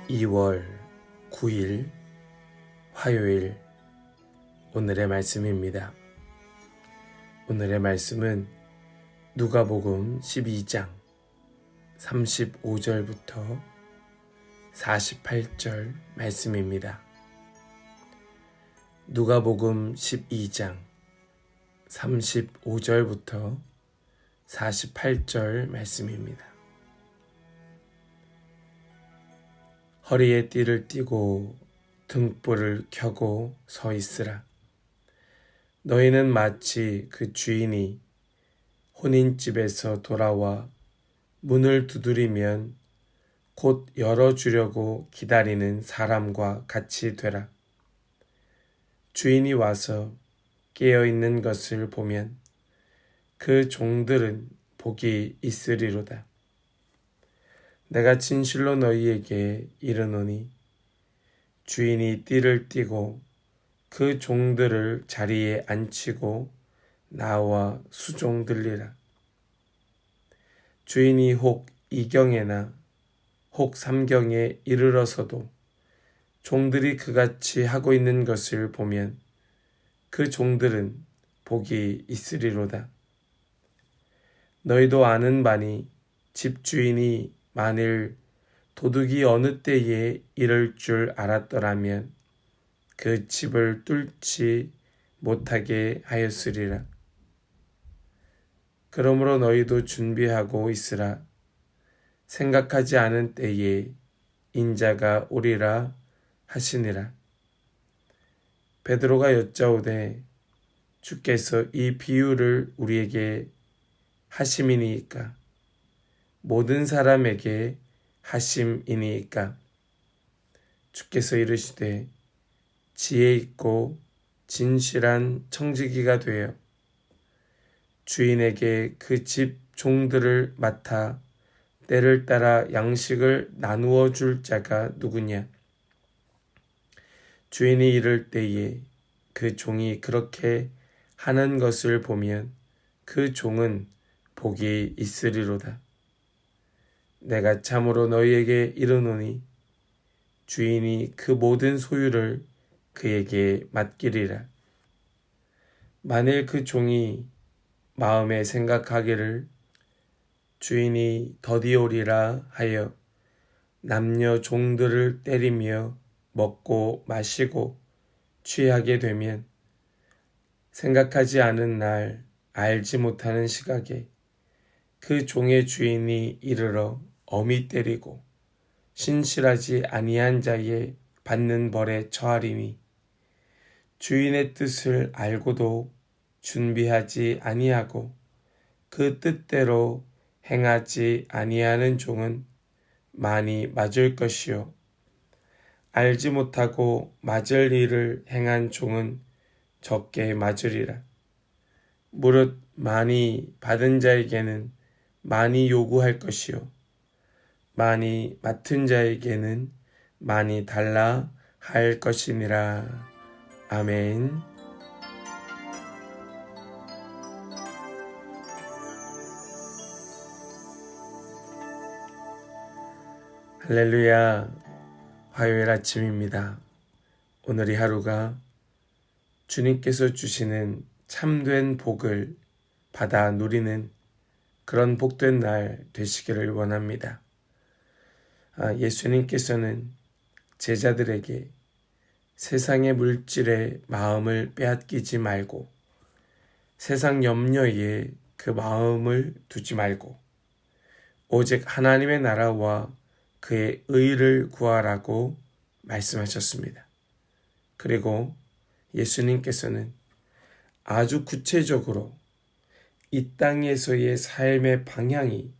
2월 9일 화요일 오늘의 말씀입니다. 오늘의 말씀은 누가복음 12장 35절부터 48절 말씀입니다. 누가복음 12장 35절부터 48절 말씀입니다. 허리에 띠를 띠고 등불을 켜고 서 있으라. 너희는 마치 그 주인이 혼인집에서 돌아와 문을 두드리면 곧 열어주려고 기다리는 사람과 같이 되라. 주인이 와서 깨어있는 것을 보면 그 종들은 복이 있으리로다. 내가 진실로 너희에게 이르노니 주인이 띠를 띠고 그 종들을 자리에 앉히고 나와 수종 들리라. 주인이 혹 이경에나 혹 삼경에 이르러서도 종들이 그같이 하고 있는 것을 보면 그 종들은 복이 있으리로다. 너희도 아는 바니 집주인이 만일 도둑이 어느 때에 이를 줄 알았더라면 그 집을 뚫지 못하게 하였으리라. 그러므로 너희도 준비하고 있으라. 생각하지 않은 때에 인자가 오리라 하시니라. 베드로가 여짜오되 주께서 이 비유를 우리에게 하심이니이까? 모든 사람에게 하심이니이까? 주께서 이르시되 지혜 있고 진실한 청지기가 되어 주인에게 그 집 종들을 맡아 때를 따라 양식을 나누어 줄 자가 누구냐? 주인이 이를 때에 그 종이 그렇게 하는 것을 보면 그 종은 복이 있으리로다. 내가 참으로 너희에게 이르노니 주인이 그 모든 소유를 그에게 맡기리라. 만일 그 종이 마음에 생각하기를 주인이 더디오리라 하여 남녀 종들을 때리며 먹고 마시고 취하게 되면 생각하지 않은 날 알지 못하는 시각에 그 종의 주인이 이르러 엄히 때리고 신실하지 아니한 자의 받는 벌에 처하리니 주인의 뜻을 알고도 준비하지 아니하고 그 뜻대로 행하지 아니하는 종은 많이 맞을 것이요 알지 못하고 맞을 일을 행한 종은 적게 맞으리라. 무릇 많이 받은 자에게는 많이 요구할 것이요 많이 맡은 자에게는 많이 달라 할 것이니라. 아멘. 할렐루야. 화요일 아침입니다. 오늘 이 하루가 주님께서 주시는 참된 복을 받아 누리는 그런 복된 날 되시기를 원합니다. 예수님께서는 제자들에게 세상의 물질에 마음을 빼앗기지 말고 세상 염려에 그 마음을 두지 말고 오직 하나님의 나라와 그의 의를 구하라고 말씀하셨습니다. 그리고 예수님께서는 아주 구체적으로 이 땅에서의 삶의 방향이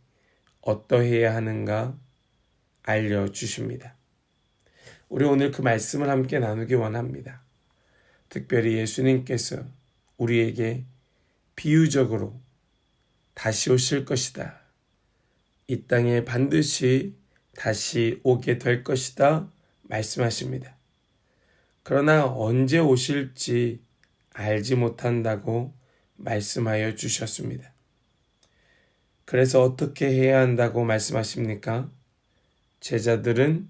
어떠해야 하는가 알려주십니다. 우리 오늘 그 말씀을 함께 나누기 원합니다. 특별히 예수님께서 우리에게 비유적으로 다시 오실 것이다. 이 땅에 반드시 다시 오게 될 것이다 말씀하십니다. 그러나 언제 오실지 알지 못한다고 말씀하여 주셨습니다. 그래서 어떻게 해야 한다고 말씀하십니까? 제자들은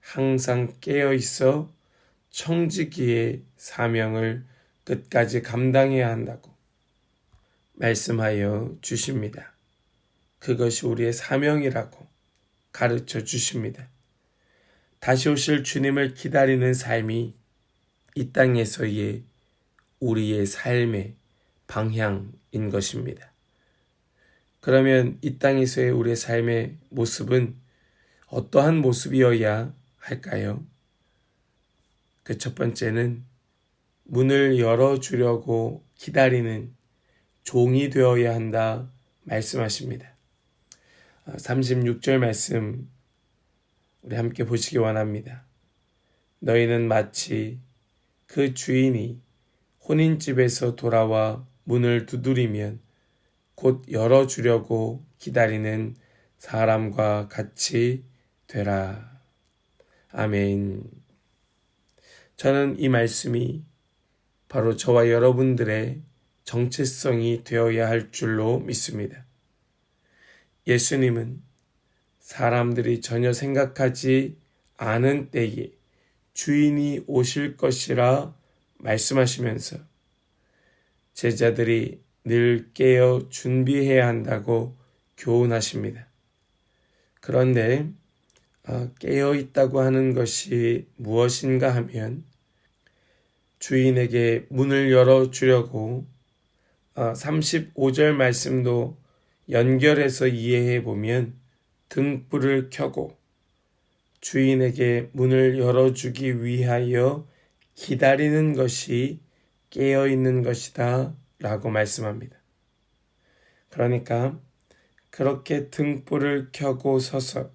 항상 깨어 있어 청지기의 사명을 끝까지 감당해야 한다고 말씀하여 주십니다. 그것이 우리의 사명이라고 가르쳐 주십니다. 다시 오실 주님을 기다리는 삶이 이 땅에서의 우리의 삶의 방향인 것입니다. 그러면 이 땅에서의 우리의 삶의 모습은 어떠한 모습이어야 할까요? 그 첫 번째는 문을 열어주려고 기다리는 종이 되어야 한다 말씀하십니다. 36절 말씀 우리 함께 보시기 원합니다. 너희는 마치 그 주인이 혼인집에서 돌아와 문을 두드리면 곧 열어주려고 기다리는 사람과 같이 되라. 아멘. 저는 이 말씀이 바로 저와 여러분들의 정체성이 되어야 할 줄로 믿습니다. 예수님은 사람들이 전혀 생각하지 않은 때에 주인이 오실 것이라 말씀하시면서 제자들이 늘 깨어 준비해야 한다고 교훈하십니다. 그런데 깨어 있다고 하는 것이 무엇인가 하면 주인에게 문을 열어주려고 35절 말씀도 연결해서 이해해 보면 등불을 켜고 주인에게 문을 열어주기 위하여 기다리는 것이 깨어있는 것이다 라고 말씀합니다. 그러니까 그렇게 등불을 켜고 서서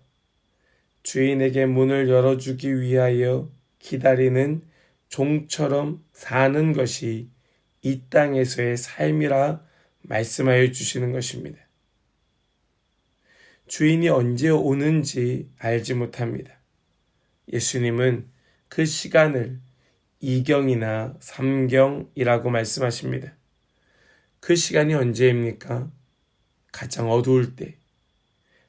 주인에게 문을 열어주기 위하여 기다리는 종처럼 사는 것이 이 땅에서의 삶이라 말씀하여 주시는 것입니다. 주인이 언제 오는지 알지 못합니다. 예수님은 그 시간을 이경이나 삼경이라고 말씀하십니다. 그 시간이 언제입니까? 가장 어두울 때,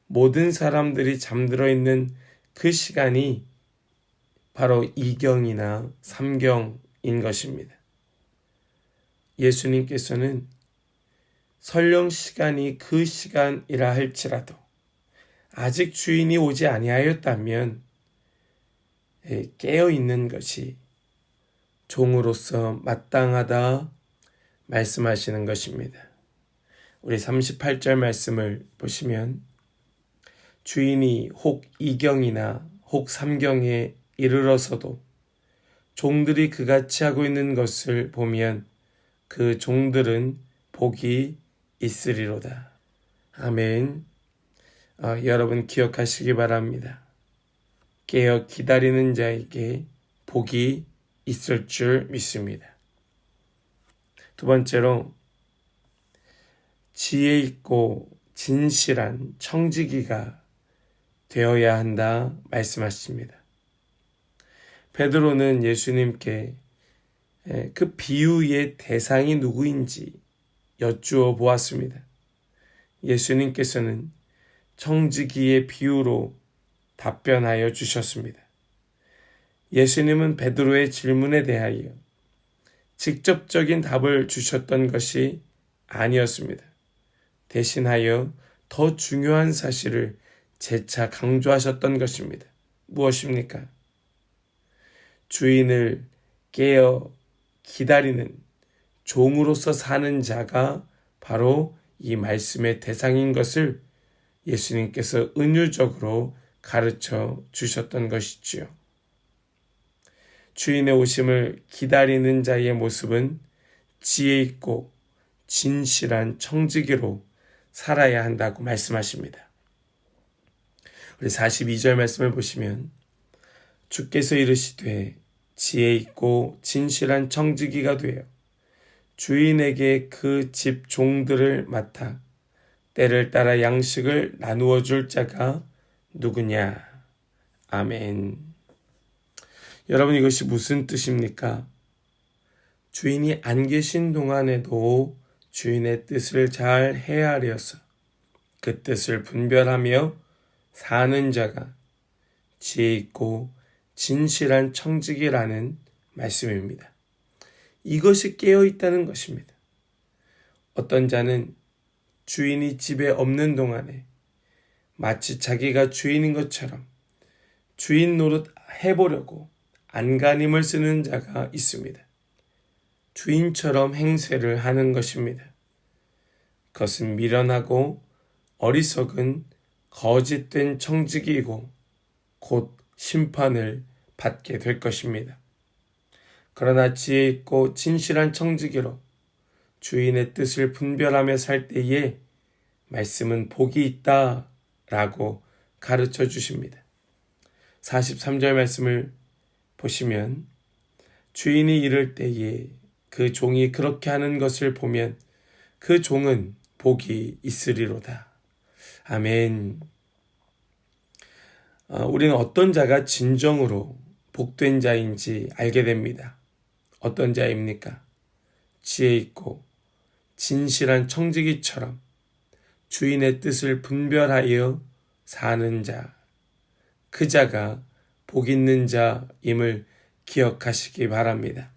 모든 사람들이 잠들어 있는 그 시간이 바로 이경이나 삼경인 것입니다. 예수님께서는 설령 시간이 그 시간이라 할지라도 아직 주인이 오지 아니하였다면 깨어있는 것이 종으로서 마땅하다 말씀하시는 것입니다. 우리 38절 말씀을 보시면 주인이 혹 이경이나 혹 삼경에 이르러서도 종들이 그같이 하고 있는 것을 보면 그 종들은 복이 있으리로다. 아멘. 여러분 기억하시기 바랍니다. 깨어 기다리는 자에게 복이 있을 줄 믿습니다. 두 번째로 지혜 있고 진실한 청지기가 되어야 한다 말씀하십니다. 베드로는 예수님께 그 비유의 대상이 누구인지 여쭈어 보았습니다. 예수님께서는 청지기의 비유로 답변하여 주셨습니다. 예수님은 베드로의 질문에 대하여 직접적인 답을 주셨던 것이 아니었습니다. 대신하여 더 중요한 사실을 재차 강조하셨던 것입니다. 무엇입니까? 주인을 깨어 기다리는 종으로서 사는 자가 바로 이 말씀의 대상인 것을 예수님께서 은유적으로 가르쳐 주셨던 것이지요. 주인의 오심을 기다리는 자의 모습은 지혜 있고 진실한 청지기로 살아야 한다고 말씀하십니다. 우리 42절 말씀을 보시면 주께서 이르시되 지혜 있고 진실한 청지기가 되어 주인에게 그 집 종들을 맡아 때를 따라 양식을 나누어 줄 자가 누구냐? 아멘. 여러분 이것이 무슨 뜻입니까? 주인이 안 계신 동안에도 주인의 뜻을 잘 헤아려서 그 뜻을 분별하며 사는 자가 지혜 있고 진실한 청지기라는 말씀입니다. 이것이 깨어 있다는 것입니다. 어떤 자는 주인이 집에 없는 동안에 마치 자기가 주인인 것처럼 주인 노릇 해보려고 안간힘을 쓰는 자가 있습니다. 주인처럼 행세를 하는 것입니다. 그것은 미련하고 어리석은 거짓된 청지기이고 곧 심판을 받게 될 것입니다. 그러나 지혜 있고 진실한 청지기로 주인의 뜻을 분별하며 살 때에 말씀은 복이 있다라고 가르쳐 주십니다. 43절 말씀을 보시면 주인이 이를 때에 그 종이 그렇게 하는 것을 보면 그 종은 복이 있으리로다. 아멘. 우리는 어떤 자가 진정으로 복된 자인지 알게 됩니다. 어떤 자입니까? 지혜 있고 진실한 청지기처럼 주인의 뜻을 분별하여 사는 자, 그 자가 복 있는 자임을 기억하시기 바랍니다.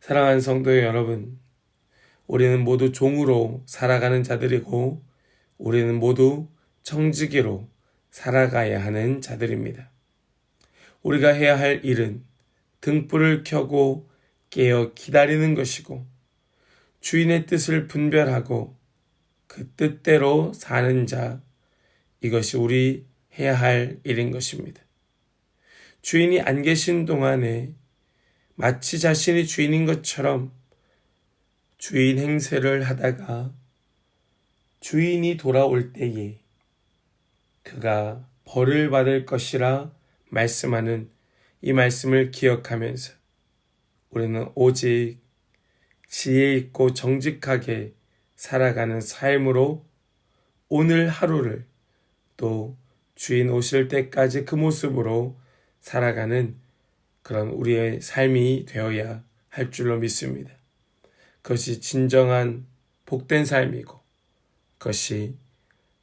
사랑하는 성도 여러분, 우리는 모두 종으로 살아가는 자들이고 우리는 모두 청지기로 살아가야 하는 자들입니다. 우리가 해야 할 일은 등불을 켜고 깨어 기다리는 것이고 주인의 뜻을 분별하고 그 뜻대로 사는 자, 이것이 우리 해야 할 일인 것입니다. 주인이 안 계신 동안에 마치 자신이 주인인 것처럼 주인 행세를 하다가 주인이 돌아올 때에 그가 벌을 받을 것이라 말씀하는 이 말씀을 기억하면서 우리는 오직 지혜 있고 정직하게 살아가는 삶으로 오늘 하루를 또 주인 오실 때까지 그 모습으로 살아가는 그런 우리의 삶이 되어야 할 줄로 믿습니다. 그것이 진정한 복된 삶이고 그것이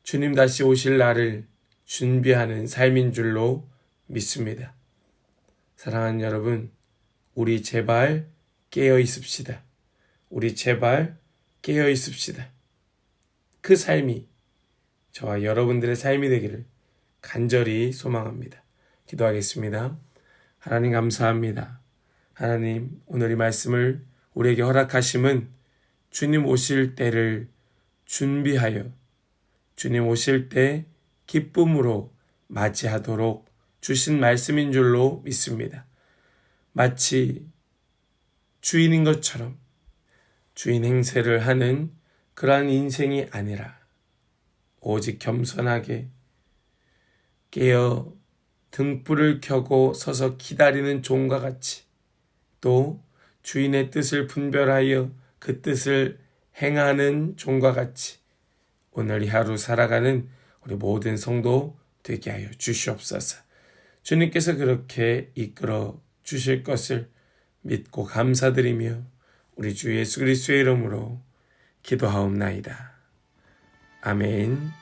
주님 다시 오실 날을 준비하는 삶인 줄로 믿습니다. 사랑하는 여러분, 우리 제발 깨어 있읍시다. 우리 제발 깨어 있읍시다. 그 삶이 저와 여러분들의 삶이 되기를 간절히 소망합니다. 기도하겠습니다. 하나님 감사합니다. 하나님, 오늘 이 말씀을 우리에게 허락하심은 주님 오실 때를 준비하여 주님 오실 때 기쁨으로 맞이하도록 주신 말씀인 줄로 믿습니다. 마치 주인인 것처럼 주인 행세를 하는 그러한 인생이 아니라 오직 겸손하게 깨어 등불을 켜고 서서 기다리는 종과 같이 또 주인의 뜻을 분별하여 그 뜻을 행하는 종과 같이 오늘 이 하루 살아가는 우리 모든 성도 되게 하여 주시옵소서. 주님께서 그렇게 이끌어 주실 것을 믿고 감사드리며 우리 주 예수 그리스도의 이름으로 기도하옵나이다. 아멘.